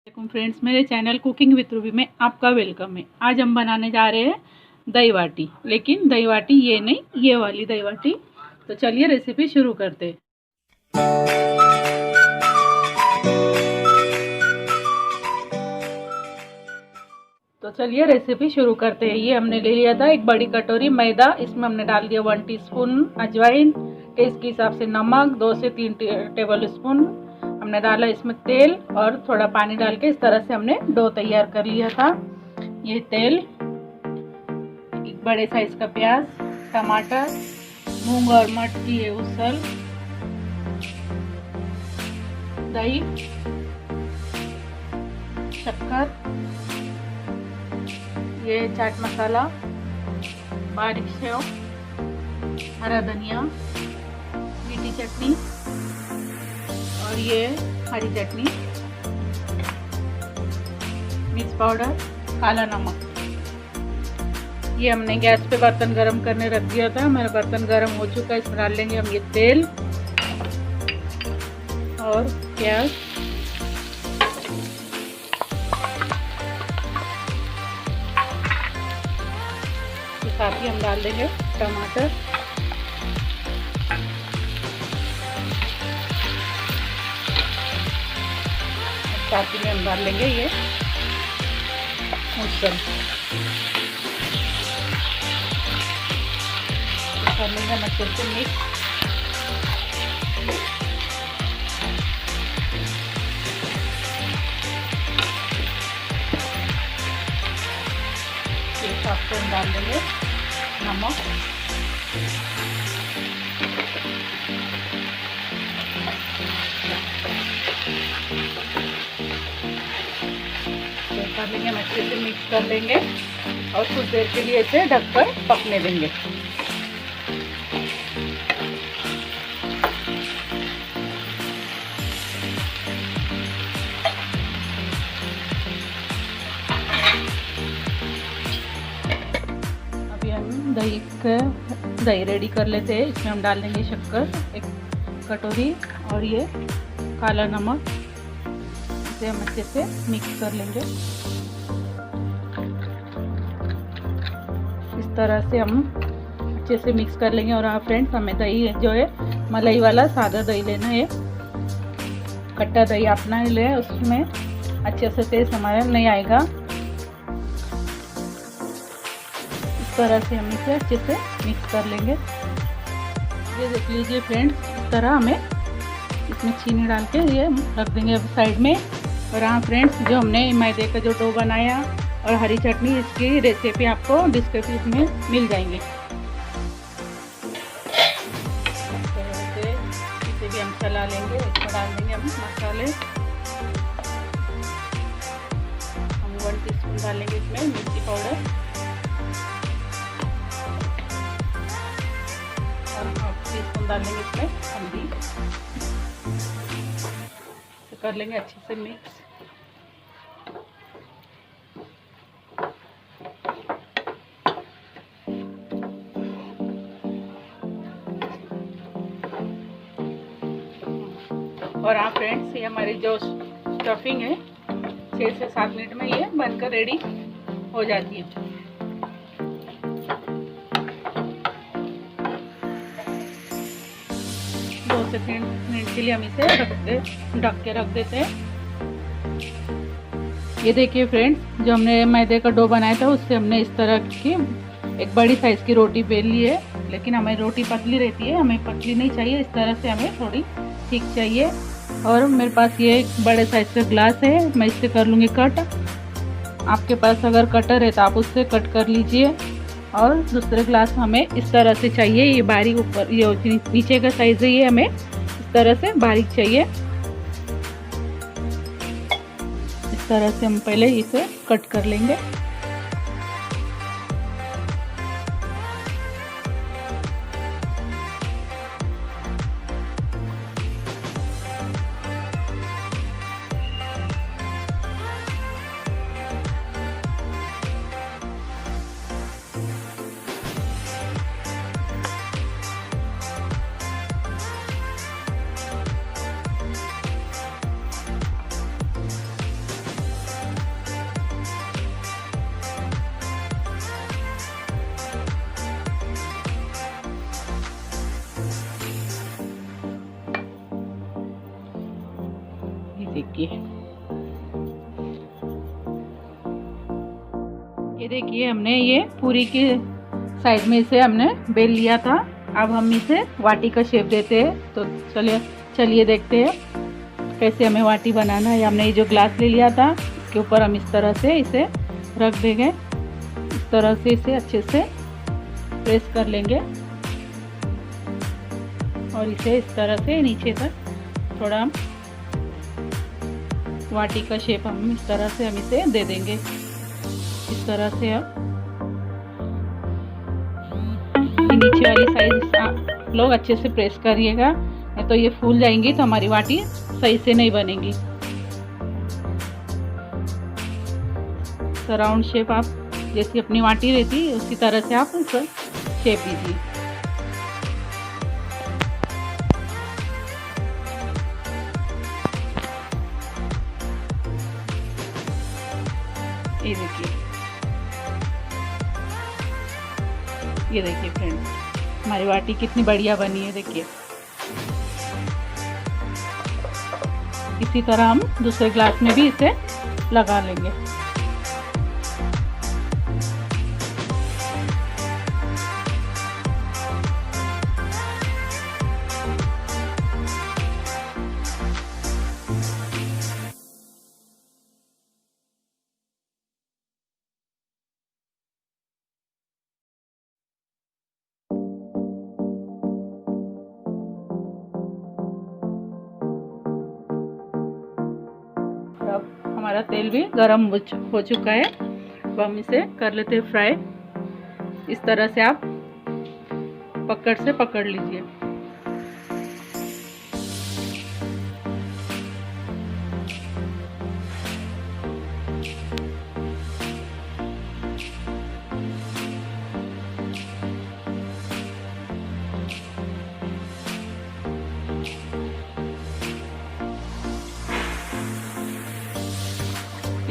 वालेकुम फ्रेंड्स, मेरे channel cooking with Ruby में आपका वेलकम है। आज हम बनाने जा रहे हैं दही बाटी, लेकिन दही बाटी ये नहीं, ये वाली दही बाटी। तो चलिए रेसिपी शुरू करते हैं। ये हमने ले लिया था एक बड़ी कटोरी मैदा। इसमें हमने डाल दिया 1 टीस्पून अजवाइन, टेस्ट के हिसाब से नमक, 2 से 3 टेबल स्पून हमने डाला इसमें तेल, और थोड़ा पानी डाल के इस तरह से हमने डो तैयार कर लिया था। ये तेल, एक बड़े साइज का प्याज, टमाटर, मूंग और मट की ये उसल, दही, शक्कर, ये चाट मसाला, बारीक सेव, हरा धनिया, मीठी चटनी और ये हरी चटनी, मिर्च पाउडर, काला नमक। ये हमने गैस पे बर्तन गरम करने रख दिया था। मेरा बर्तन गरम हो चुका है। इसमें डाल लेंगे हम ये तेल और प्याज, साथ ही हम डाल देंगे टमाटर, साथ ही में हम डाल लेंगे ये उसल, कर लेंगे हम अच्छे से मिक्स। एक साथ से हम डाल देंगे नमक, कर लेंगे हम अच्छे से मिक्स कर लेंगे और कुछ देर के लिए इसे ढककर पकने देंगे। अभी हम दही रेडी कर लेते हैं। इसमें हम डाल देंगे शक्कर 1 कटोरी और ये काला नमक। इसे हम अच्छे से मिक्स कर लेंगे। इस तरह से हम अच्छे से मिक्स कर लेंगे। और हाँ फ्रेंड्स, हमें दही जो है मलाई वाला सादा दही लेना है। खट्टा दही अपना ही ले, उसमें अच्छे से टेस्ट हमारा नहीं आएगा। इस तरह से हम इसे अच्छे से मिक्स कर लेंगे। ये देख लीजिए फ्रेंड्स, इस तरह हमें इसमें चीनी डाल के ये रख देंगे अब साइड में। और हाँ फ्रेंड्स, जो हमने मैदे का जो डो बनाया और हरी चटनी, इसकी रेसिपी आपको डिस्क्रिप्शन में मिल जाएंगे। इसे भी हम चला लेंगे। इसमें डाल देंगे हम मसाले। हम 1 टीस्पून डालेंगे इसमें मिर्ची पाउडर और 1/2 टीस्पून डालेंगे इसमें हल्दी। कर लेंगे अच्छे से मिक्स। और हाँ फ्रेंड्स, ये हमारी जो स्टफिंग है 6 से 7 मिनट में ये बनकर रेडी हो जाती है। 2 से 3 मिनट के लिए हम इसे ढक के रख देते हैं। ये देखिए फ्रेंड्स, जो हमने मैदे का डो बनाया था उससे हमने इस तरह की एक बड़ी साइज़ की रोटी बेल ली है। लेकिन हमें रोटी पतली रहती है, हमें पतली नहीं चाहिए। इस तरह से हमें थोड़ी ठीक चाहिए। और मेरे पास ये एक बड़े साइज़ का ग्लास है, मैं इससे कर लूँगी कट। आपके पास अगर कटर है तो आप उससे कट कर लीजिए। और दूसरे ग्लास हमें इस तरह से चाहिए। ये बारीक ऊपर, ये नीचे का साइज़ है, ये हमें इस तरह से बारीक चाहिए। इस तरह से हम पहले इसे कट कर लेंगे। की। ये देखिए हमने ये पूरी की साइड में से हमने बेल लिया था। अब हम इसे वाटी का शेप देते हैं। तो चलिए देखते हैं कैसे हमें वाटी बनाना है। हमने ये जो ग्लास ले लिया था इसके ऊपर हम इस तरह से इसे रख देंगे। इस तरह से इसे अच्छे से प्रेस कर लेंगे और इसे इस तरह से नीचे तक थोड़ा हम वाटी का शेप हम इस तरह से हम इसे दे देंगे। इस तरह से अब नीचे वाली साइज आप लोग अच्छे से प्रेस करिएगा, नहीं तो ये फूल जाएंगी तो हमारी वाटी सही से नहीं बनेगी। तो राउंड शेप आप जैसी अपनी वाटी रहती है उसी तरह से आप उसका शेप दीजिए। ये देखिए फ्रेंड्स हमारी वाटी कितनी बढ़िया बनी है। देखिए इसी तरह हम दूसरे ग्लास में भी इसे लगा लेंगे। अब हमारा तेल भी गरम हो चुका है। अब हम इसे कर लेते हैं फ्राई। इस तरह से आप पकड़ से पकड़ लीजिए।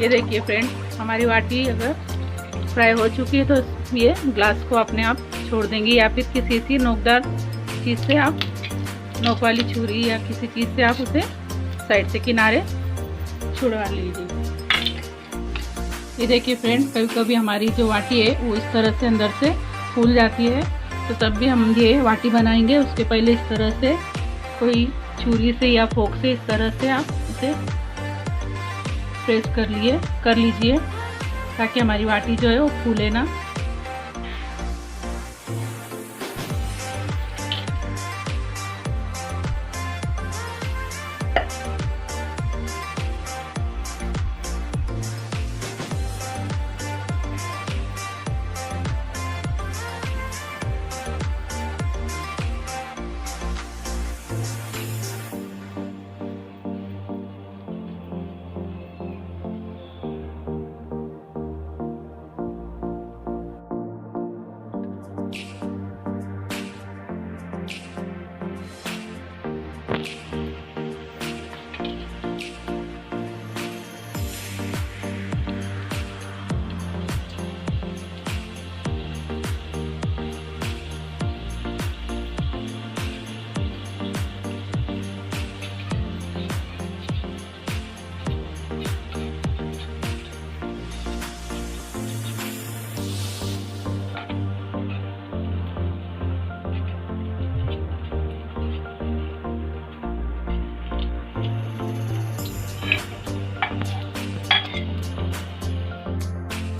ये देखिए फ्रेंड हमारी वाटी अगर फ्राई हो चुकी है तो ये ग्लास को अपने आप छोड़ देंगी, या फिर किसी सी नोकदार चीज़ से आप नोक वाली छुरी या किसी चीज़ से आप उसे साइड से किनारे छुड़वा लीजिए। ये देखिए फ्रेंड कभी कभी हमारी जो वाटी है वो इस तरह से अंदर से फूल जाती है, तो तब भी हम ये वाटी बनाएंगे उसके पहले इस तरह से कोई छुरी से या फोक से इस तरह से आप इसे प्रेस कर लीजिए ताकि हमारी वाटी जो है वो फूले ना।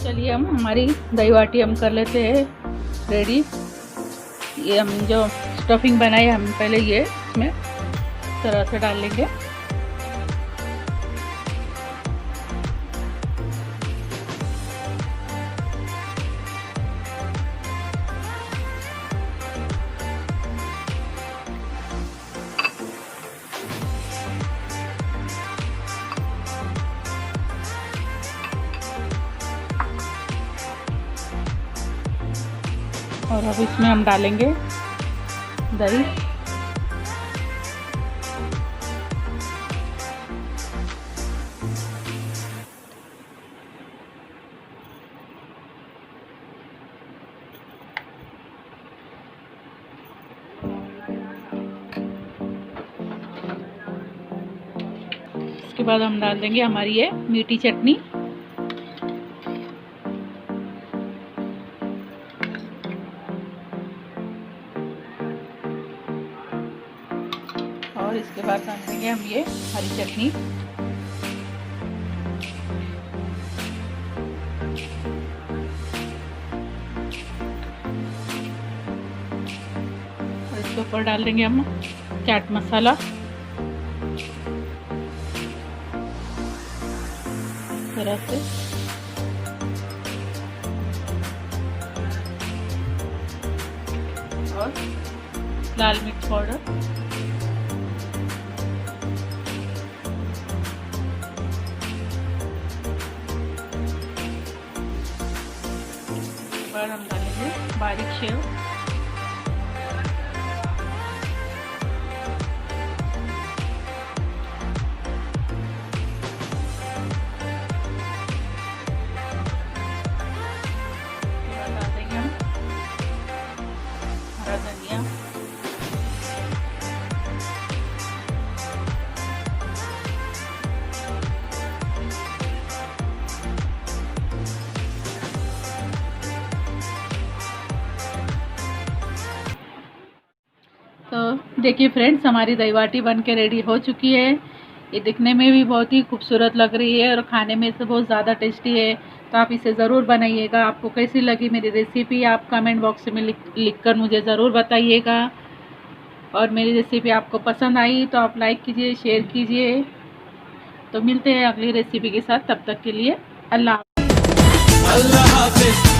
चलिए हम हमारी दही बाटी हम कर लेते हैं रेडी। ये हम जो स्टफिंग बनाई हम पहले ये इसमें तरह से डाल लेंगे। और अब इसमें हम डालेंगे दही। उसके बाद हम डाल देंगे हमारी ये मीठी चटनी। और इसके बाद डाल देंगे हम ये हरी चटनी। और इसके ऊपर डाल देंगे हम चाट मसाला। तरह से और लाल मिर्च पाउडर। और हम डालेंगे बारीक सेव। हरा धनिया, तो देखिए फ्रेंड्स, हमारी दही बाटी बन के रेडी हो चुकी है। ये दिखने में भी बहुत ही खूबसूरत लग रही है और खाने में से बहुत ज़्यादा टेस्टी है। तो आप इसे ज़रूर बनाइएगा। आपको कैसी लगी मेरी रेसिपी आप कमेंट बॉक्स में लिख कर मुझे ज़रूर बताइएगा। और मेरी रेसिपी आपको पसंद आई तो आप लाइक कीजिए, शेयर कीजिए। तो मिलते हैं अगली रेसिपी के साथ, तब तक के लिए अल्लाह हाफ़िज़।